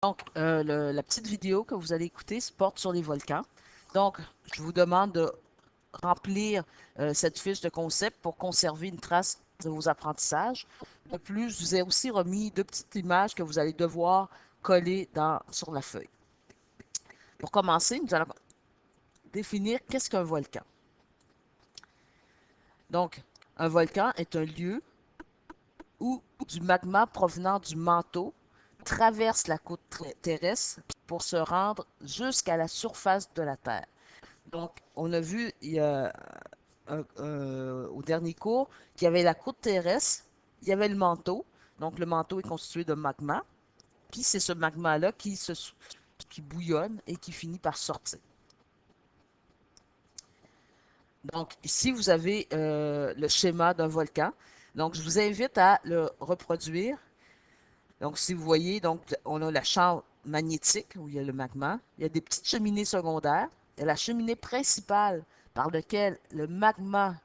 Donc, la petite vidéo que vous allez écouter se porte sur les volcans. Donc, je vous demande de remplir cette fiche de concept pour conserver une trace de vos apprentissages. De plus, je vous ai aussi remis deux petites images que vous allez devoir coller sur la feuille. Pour commencer, nous allons définir qu'est-ce qu'un volcan. Donc, un volcan est un lieu où du magma provenant du manteau traverse la côte terrestre pour se rendre jusqu'à la surface de la Terre. Donc, on a vu au dernier cours qu'il y avait la croûte terrestre, il y avait le manteau. Donc, le manteau est constitué de magma. Puis, c'est ce magma-là qui bouillonne et qui finit par sortir. Donc, ici, vous avez le schéma d'un volcan. Donc, je vous invite à le reproduire. Donc, si vous voyez, donc, on a la chambre magnétique où il y a le magma. Il y a des petites cheminées secondaires. Il y a la cheminée principale par laquelle le magma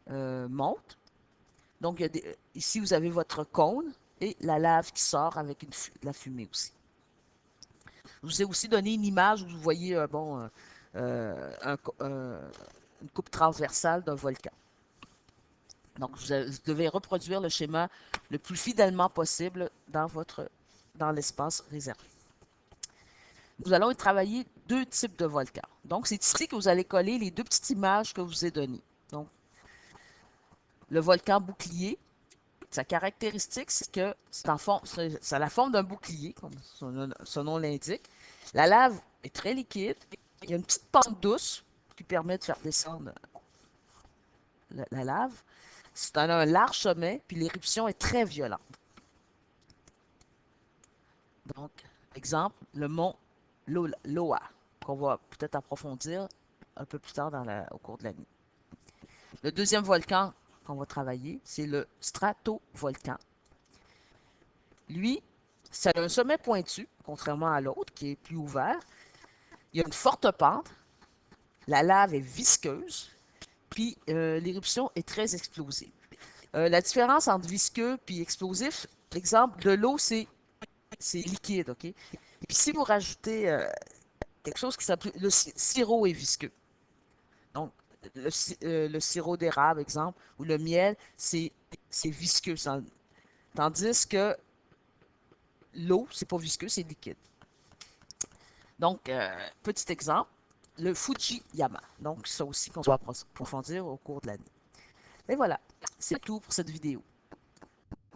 monte. Donc, ici, vous avez votre cône et la lave qui sort avec la fumée aussi. Je vous ai aussi donné une image où vous voyez une coupe transversale d'un volcan. Donc, vous devez reproduire le schéma le plus fidèlement possible dans l'espace réservé. Nous allons y travailler deux types de volcans. Donc, c'est ici que vous allez coller les deux petites images que je vous ai données. Donc, le volcan bouclier, sa caractéristique, c'est que ça a la forme d'un bouclier, comme son nom l'indique. La lave est très liquide. Il y a une petite pente douce qui permet de faire descendre la lave. C'est un large sommet, puis l'éruption est très violente. Donc, exemple, le mont Loa, qu'on va peut-être approfondir un peu plus tard au cours de la nuit. Le deuxième volcan qu'on va travailler, c'est le stratovolcan. Lui, ça a un sommet pointu, contrairement à l'autre, qui est plus ouvert. Il y a une forte pente, la lave est visqueuse, puis l'éruption est très explosive. La différence entre visqueux et explosif, exemple, de l'eau, c'est liquide, OK? Et puis si vous rajoutez quelque chose qui s'appelle le sirop est visqueux. Donc, le sirop d'érable, exemple, ou le miel, c'est visqueux. Tandis que l'eau, c'est pas visqueux, c'est liquide. Donc, petit exemple, le Fujiyama. Donc, ça aussi qu'on va approfondir au cours de l'année. Et voilà, c'est tout pour cette vidéo.